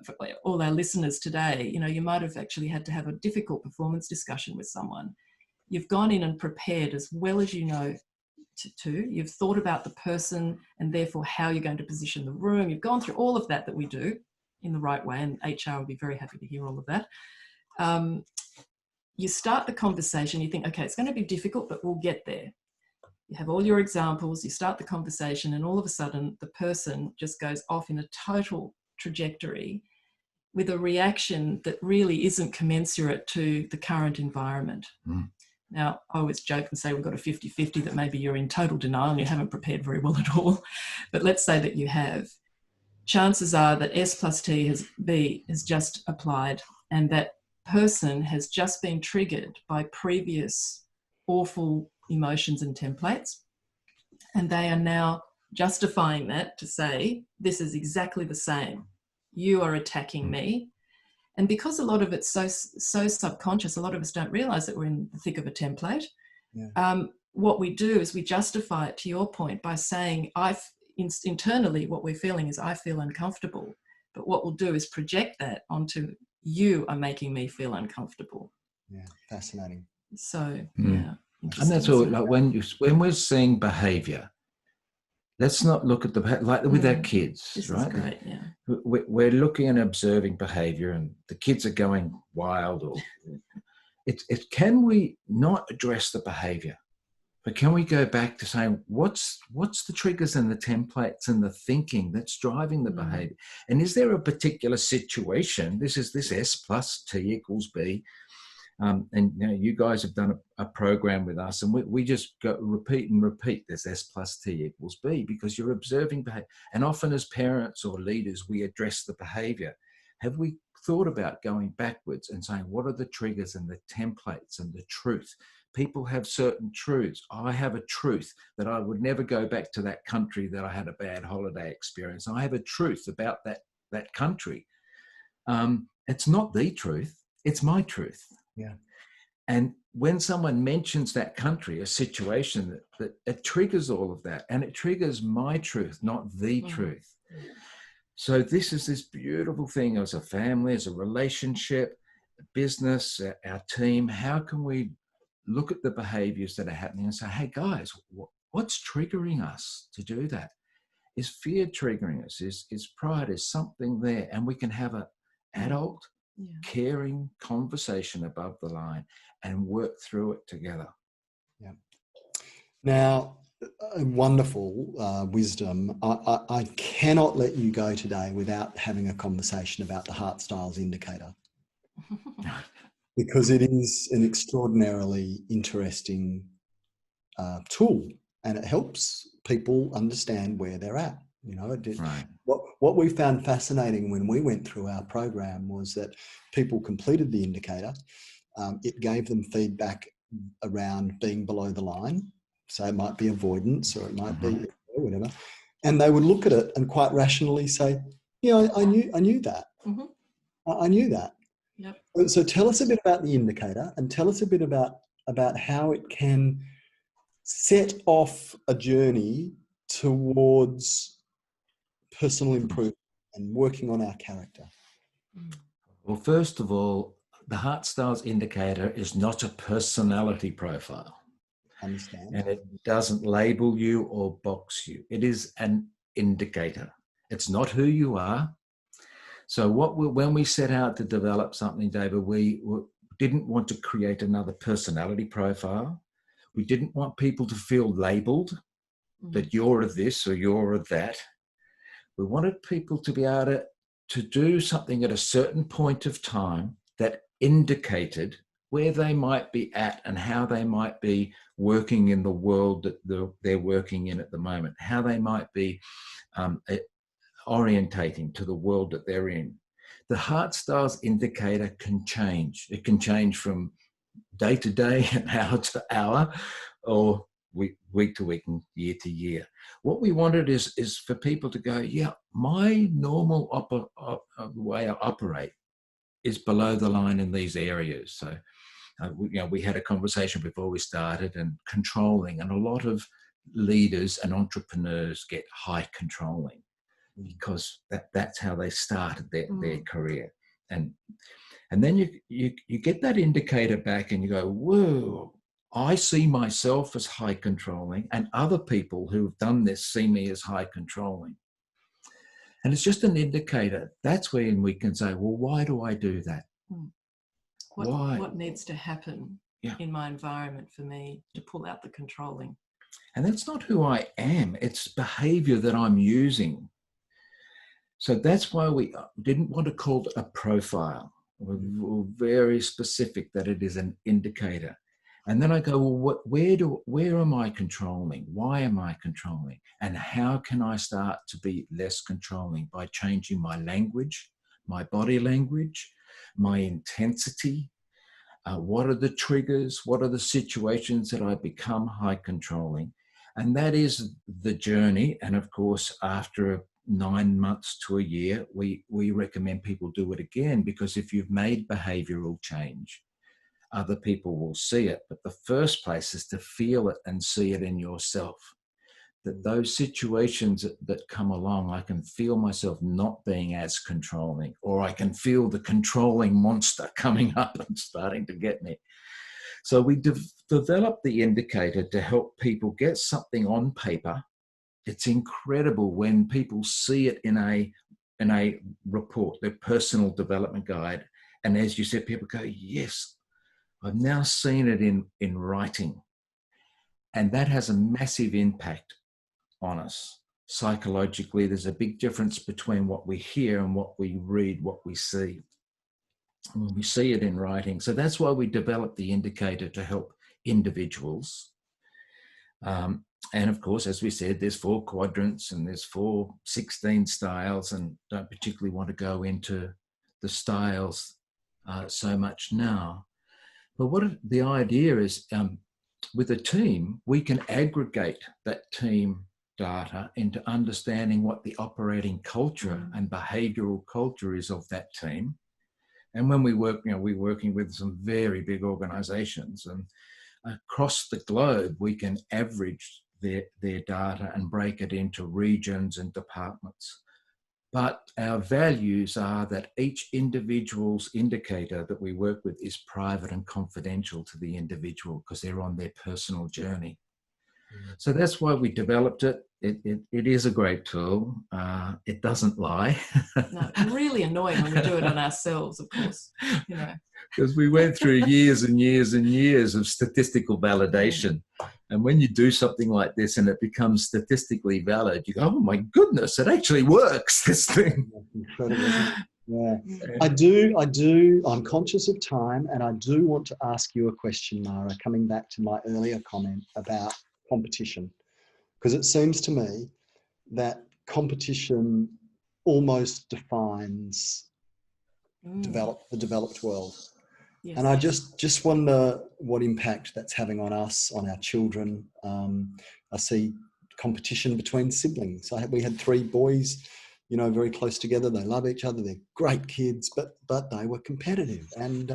for all our listeners today, you might have actually had to have a difficult performance discussion with someone. You've gone in and prepared as well as you know to. You've thought about the person and therefore how you're going to position the room. You've gone through all of that we do in the right way, and HR will be very happy to hear all of that. You start the conversation, you think, okay, it's going to be difficult, but we'll get there. You have all your examples, you start the conversation, and all of a sudden the person just goes off in a total trajectory with a reaction that really isn't commensurate to the current environment. Now, I always joke and say we've got a 50-50 that maybe you're in total denial and you haven't prepared very well at all. But let's say that you have. Chances are that S plus T has just applied, and that person has just been triggered by previous awful emotions and templates. And they are now justifying that to say, this is exactly the same. You are attacking me. And because a lot of it's so subconscious, a lot of us don't realize that we're in the thick of a template. Yeah. What we do is we justify it, to your point, by saying, internally what we're feeling is, I feel uncomfortable. But what we'll do is project that onto, you are making me feel uncomfortable. Yeah, fascinating. So, yeah. And that's all, like when we're seeing behavior, let's not look at like with our kids, this right? Is great, yeah. We're looking and observing behavior, and the kids are going wild. Or can we not address the behavior, but can we go back to saying what's the triggers and the templates and the thinking that's driving the behavior? And is there a particular situation? This is this S plus T equals B. And you guys have done a program with us, and we just go repeat and repeat this S plus T equals B, because you're observing behavior. And often as parents or leaders, we address the behavior. Have we thought about going backwards and saying, what are the triggers and the templates and the truth? People have certain truths. I have a truth that I would never go back to that country that I had a bad holiday experience. I have a truth about that country. It's not the truth. It's my truth. Yeah. And when someone mentions that country, a situation that it triggers all of that, and it triggers my truth, not the truth. So this is this beautiful thing as a family, as a relationship, a business, our team. How can we look at the behaviors that are happening and say, hey guys, what's triggering us to do that? Is fear triggering us? Is pride? Is something there? And we can have an adult, caring conversation above the line and work through it together. Yeah. Now, wonderful wisdom. I cannot let you go today without having a conversation about the Heart Styles Indicator, because it is an extraordinarily interesting tool, and it helps people understand where they're at. Right. What we found fascinating when we went through our program was that people completed the indicator. It gave them feedback around being below the line. So it might be avoidance, or it might be whatever. And they would look at it and quite rationally say, I knew that. I knew that. Yep. So tell us a bit about the indicator, and tell us a bit about how it can set off a journey towards personal improvement and working on our character. Well, first of all, the Heart Styles Indicator is not a personality profile. Understand. And it doesn't label you or box you. It is an indicator. It's not who you are. So when we set out to develop something, David, we didn't want to create another personality profile. We didn't want people to feel labeled that you're of this or you're of that. We wanted people to be able to do something at a certain point of time that indicated where they might be at and how they might be working in the world that they're working in at the moment, how they might be orientating to the world that they're in. The Heart Styles Indicator can change. It can change from day to day and hour to hour, or week to week and year to year. What we wanted is for people to go, yeah, my normal way I operate is below the line in these areas. So we had a conversation before we started, and controlling, and a lot of leaders and entrepreneurs get high controlling because that's how they started their career. And then you get that indicator back and you go, whoa, I see myself as high controlling, and other people who've done this see me as high controlling. And it's just an indicator. That's when we can say, well, why do I do that? Why? What needs to happen in my environment for me to pull out the controlling? And that's not who I am. It's behavior that I'm using. So that's why we didn't want to call it a profile. We're very specific that it is an indicator. And then I go, well, where am I controlling? Why am I controlling? And how can I start to be less controlling? By changing my language, my body language, my intensity. What are the triggers? What are the situations that I become high controlling? And that is the journey. And of course, after 9 months to a year, we recommend people do it again, because if you've made behavioral change, other people will see it. But the first place is to feel it and see it in yourself. That those situations that come along, I can feel myself not being as controlling, or I can feel the controlling monster coming up and starting to get me. So we developed the indicator to help people get something on paper. It's incredible when people see it in a report, their personal development guide. And as you said, people go, yes, I've now seen it in writing. And that has a massive impact on us. Psychologically, there's a big difference between what we hear and what we read, what we see. When we see it in writing. So that's why we developed the indicator to help individuals. And of course, as we said, there's 4 quadrants and there's 16 styles, and don't particularly want to go into the styles so much now. But what the idea is, with a team, we can aggregate that team data into understanding what the operating culture and behavioral culture is of that team. And when we work, we're working with some very big organizations, and across the globe, we can average their data and break it into regions and departments. But our values are that each individual's indicator that we work with is private and confidential to the individual, because they're on their personal journey. So that's why we developed it. It is a great tool. It doesn't lie. No, it's really annoying when we do it on ourselves, of course. Because we went through years and years and years of statistical validation. And when you do something like this and it becomes statistically valid, you go, oh my goodness, it actually works, this thing. Incredible. Yeah. I do. I'm conscious of time, and I do want to ask you a question, Mara, coming back to my earlier comment about competition, because it seems to me that competition almost defines the developed world. Yes. And I just wonder what impact that's having on us, on our children. I see competition between siblings. We had 3 boys, very close together. They love each other. They're great kids, but they were competitive. And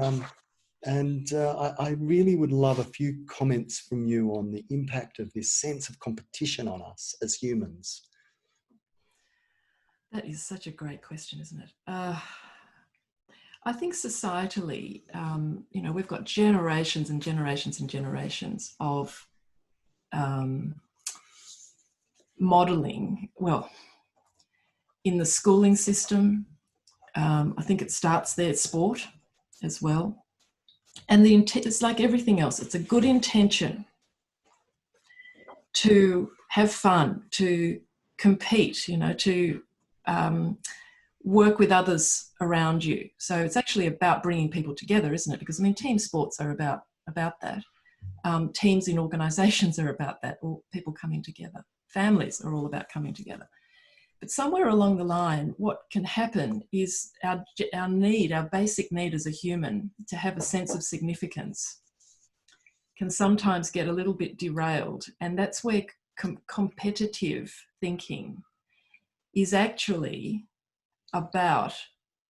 I really would love a few comments from you on the impact of this sense of competition on us as humans. That is such a great question, isn't it? I think societally, we've got generations and generations and generations of modelling. Well, in the schooling system, I think it starts there at sport as well. And it's like everything else. It's a good intention to have fun, to compete, to work with others around you. So it's actually about bringing people together, isn't it? Because team sports are about that. Teams in organisations are about that, or people coming together. Families are all about coming together. But somewhere along the line, what can happen is our basic need as a human to have a sense of significance can sometimes get a little bit derailed. And that's where competitive thinking is actually about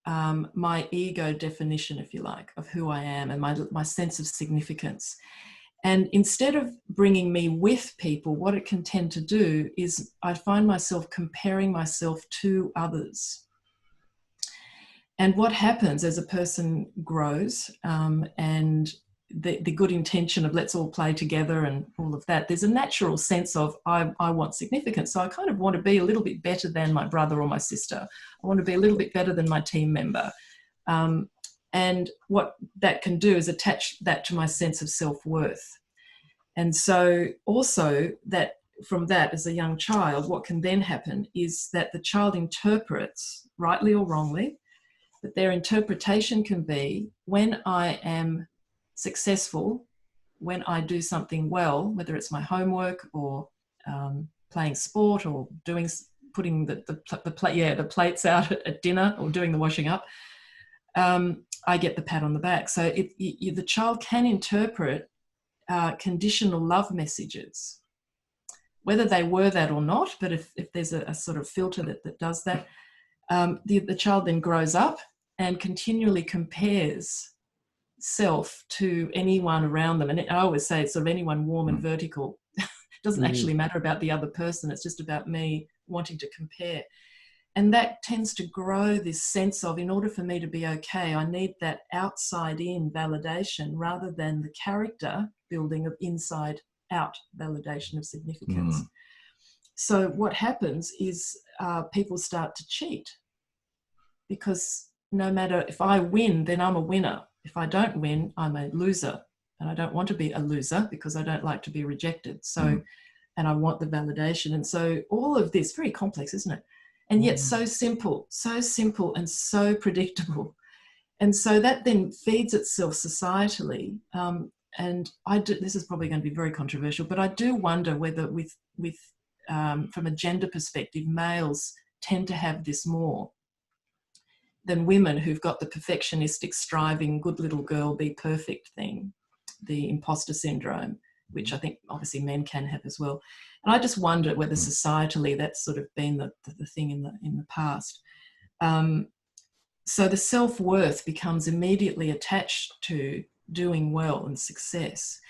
my ego definition, if you like, of who I am and my sense of significance. And instead of bringing me with people, what it can tend to do is I find myself comparing myself to others. And what happens as a person grows, and the good intention of let's all play together and all of that, there's a natural sense of I want significance. So I kind of want to be a little bit better than my brother or my sister. I want to be a little bit better than my team member. And what that can do is attach that to my sense of self-worth. And so also that from that, as a young child, what can then happen is that the child interprets, rightly or wrongly, that their interpretation can be when I am successful, when I do something well, whether it's my homework or playing sport or putting the plates out at dinner or doing the washing up, I get the pat on the back. So the child can interpret conditional love messages, whether they were that or not, but if there's a sort of filter that does that, the child then grows up and continually compares self to anyone around them. And I always say it's sort of anyone warm and vertical. It doesn't actually matter about the other person. It's just about me wanting to compare. And that tends to grow this sense of, in order for me to be okay, I need that outside-in validation rather than the character building of inside-out validation of significance. So what happens is people start to cheat, because no matter if I win, then I'm a winner. If I don't win, I'm a loser. And I don't want to be a loser because I don't like to be rejected. So, and I want the validation. And so all of this, very complex, isn't it? And yet so simple and so predictable. And so that then feeds itself societally. And this is probably going to be very controversial, but I do wonder whether from a gender perspective, males tend to have this more than women who've got the perfectionistic, striving, good little girl, be perfect thing, the imposter syndrome, which I think obviously men can have as well. And I just wonder whether societally that's sort of been the thing in the past. So the self-worth becomes immediately attached to doing well and success.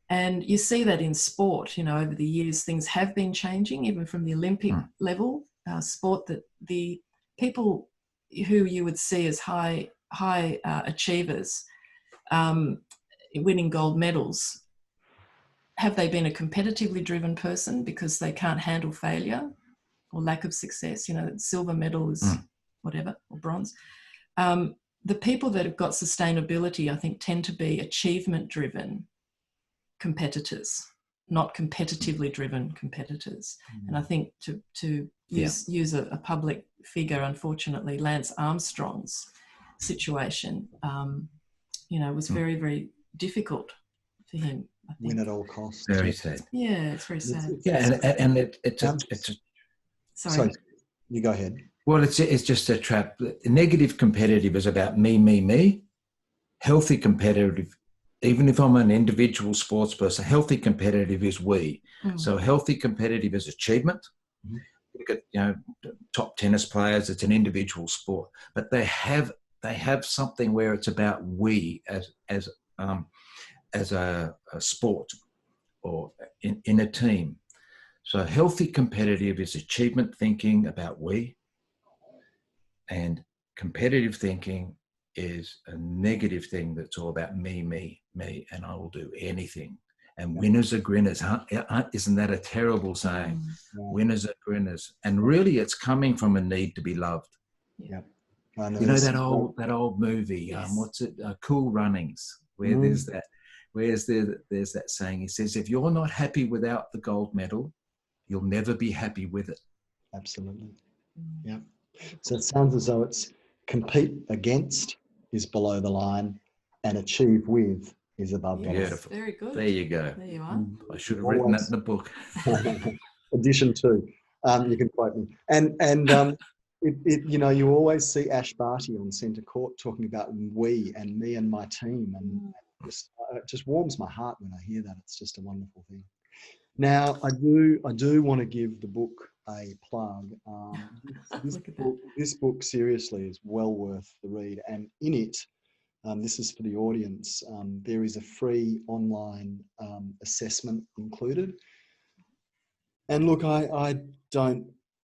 And you see that in sport, over the years, things have been changing, even from the Olympic level, sport, that the people who you would see as high achievers winning gold medals, have they been a competitively driven person because they can't handle failure or lack of success? Silver medal is whatever, or bronze. The people that have got sustainability, I think, tend to be achievement driven competitors, not competitively driven competitors. And I think to use a public figure, unfortunately, Lance Armstrong's situation, was very, very difficult for him, I think. Win at all costs. Very sad. Yeah, it's very sad. It's Sorry. You go ahead. Well, it's just a trap. Negative competitive is about me. Healthy competitive, even if I'm an individual sports person, healthy competitive is we. So healthy competitive is achievement. Look at top tennis players. It's an individual sport, but they have something where it's about we as a sport or in a team. So healthy competitive is achievement thinking about we, and competitive thinking is a negative thing that's all about me, and I will do anything. And winners are grinners. Isn't that a terrible saying? Winners are grinners. And really it's coming from a need to be loved. Yeah. That old movie, Yes. What's it? Cool Runnings, where there's that saying. He says, if you're not happy without the gold medal, you'll never be happy with it. Absolutely. Yeah. So it sounds as though it's compete against is below the line and achieve with is above the line. Beautiful. Very good. There you go. There you are. I should have written that in the book. Addition 2. You can quote me. And you always see Ash Barty on centre court talking about we and me and my team, and it just warms my heart when I hear that. It's just a wonderful thing. Now, I do want to give the book a plug. This book seriously is well worth the read, and in it, this is for the audience, there is a free online assessment included. And look, I don't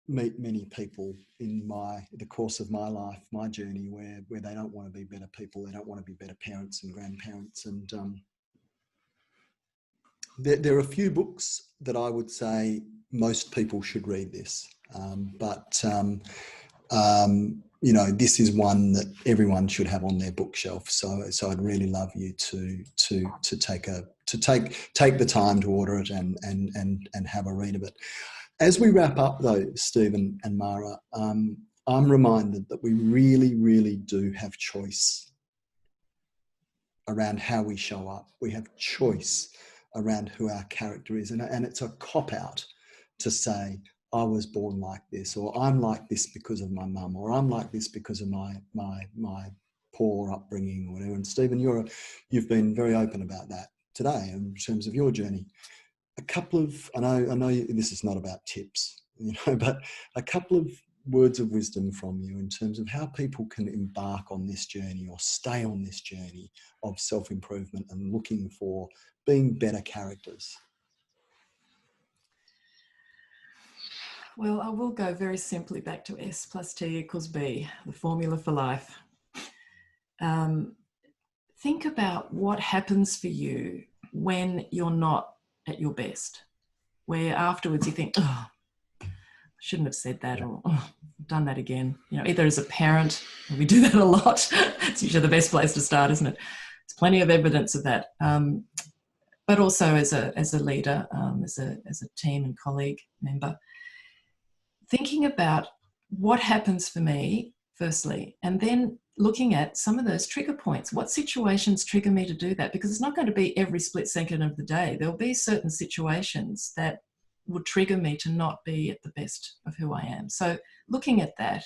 meet many people in the course of my life, my journey, where they don't want to be better people, they don't want to be better parents and grandparents. And there are a few books that I would say most people should read this, you know, this is one that everyone should have on their bookshelf. So I'd really love you to take the time to order it and have a read of it. As we wrap up though, Stephen and Mara, I'm reminded that we really, really do have choice around how we show up. We have choice around who our character is. And it's a cop-out to say, I was born like this, or I'm like this because of my mum, or I'm like this because of my poor upbringing, or whatever. And Stephen, you've been very open about that today in terms of your journey. A couple of, I know this is not about tips, you know, but a couple of words of wisdom from you in terms of how people can embark on this journey or stay on this journey of self-improvement and looking for being better characters. Well, I will go very simply back to S plus T equals B, the formula for life. Think about what happens for you when you're not at your best, where afterwards you think, oh, I shouldn't have said that, or oh, I've done that again. You know, either as a parent, we do that a lot. It's usually the best place to start, isn't it? There's plenty of evidence of that. But also as a leader, as a team and colleague member, thinking about what happens for me, firstly, and then looking at some of those trigger points. What situations trigger me to do that? Because it's not going to be every split second of the day. There'll be certain situations that would trigger me to not be at the best of who I am. So looking at that,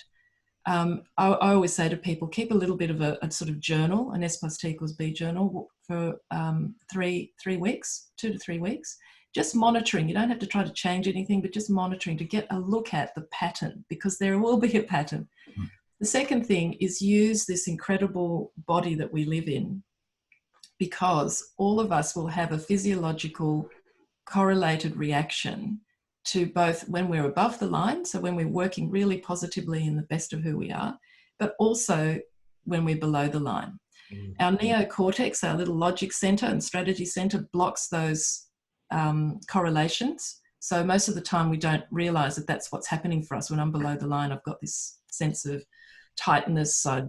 I always say to people, keep a little bit of a sort of journal, an S plus T equals B journal for 3 weeks, 2 to 3 weeks. Just monitoring. You don't have to try to change anything, but just monitoring to get a look at the pattern, because there will be a pattern. The second thing is use this incredible body that we live in, because all of us will have a physiological correlated reaction to both when we're above the line, so when we're working really positively in the best of who we are, but also when we're below the line. Our neocortex, our little logic center and strategy center, blocks those correlations. So most of the time we don't realize that that's what's happening for us. When I'm below the line, I've got this sense of tightness. I,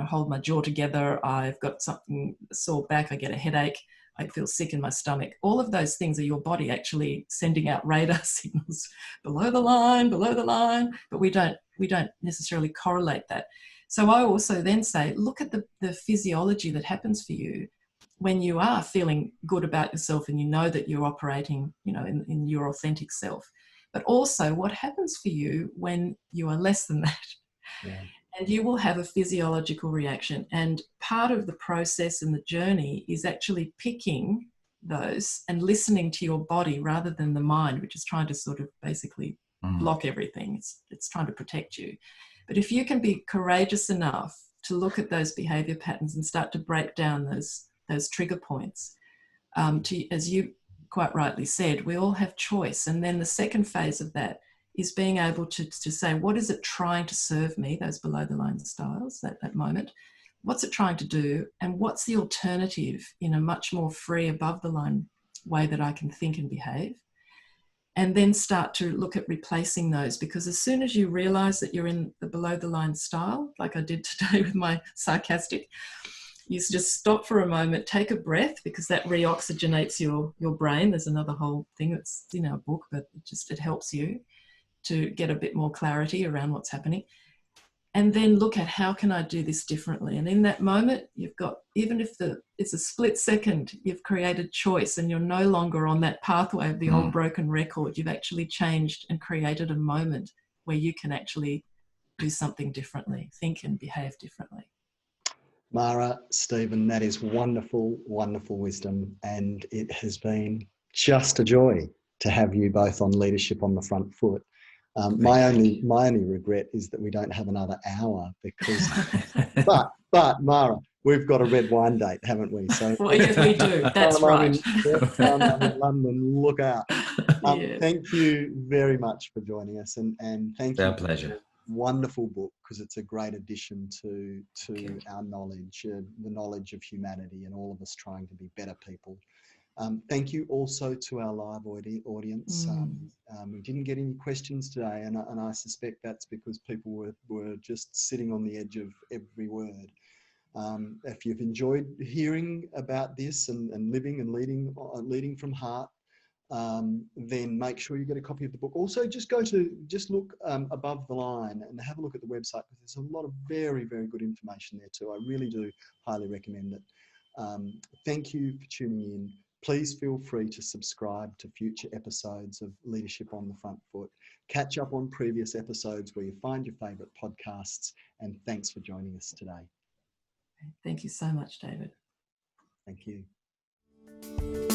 hold my jaw together. I've got something sore back. I get a headache. I feel sick in my stomach. All of those things are your body actually sending out radar signals below the line, but we don't necessarily correlate that. So I also then say, look at the physiology that happens for you when you are feeling good about yourself and you know that you're operating, in your authentic self. But also what happens for you when you are less than that. Yeah. And you will have a physiological reaction. And part of the process and the journey is actually picking those and listening to your body rather than the mind, which is trying to sort of basically block everything. It's trying to protect you. But if you can be courageous enough to look at those behavior patterns and start to break down those trigger points, as you quite rightly said, we all have choice. And then the second phase of that is being able to say, what is it trying to serve me, those below the line styles, that moment? What's it trying to do? And what's the alternative in a much more free, above the line way that I can think and behave? And then start to look at replacing those, because as soon as you realize that you're in the below the line style, like I did today with my sarcastic, you just stop for a moment, take a breath, because that reoxygenates your brain. There's another whole thing that's in our book, but it helps you to get a bit more clarity around what's happening. And then look at, how can I do this differently? And in that moment, you've got, even if it's a split second, you've created choice and you're no longer on that pathway of the old broken record. You've actually changed and created a moment where you can actually do something differently, think and behave differently. Mara, Stephen, that is wonderful, wonderful wisdom. And it has been just a joy to have you both on Leadership on the Front Foot. My only regret is that we don't have another hour because, but Mara, we've got a red wine date, haven't we? So well, yes, we do. That's right. Next time I'm in London, look out. Yes. Thank you very much for joining us, and thank you. Our pleasure. For a wonderful book, because it's a great addition to our knowledge, the knowledge of humanity, and all of us trying to be better people. Thank you also to our live audience. We didn't get any questions today, and I suspect that's because people were just sitting on the edge of every word. If you've enjoyed hearing about this and living and leading from heart, then make sure you get a copy of the book. Also, just look above the line and have a look at the website, because there's a lot of very, very good information there too. I really do highly recommend it. Thank you for tuning in. Please feel free to subscribe to future episodes of Leadership on the Front Foot. Catch up on previous episodes where you find your favourite podcasts, and thanks for joining us today. Thank you so much, David. Thank you.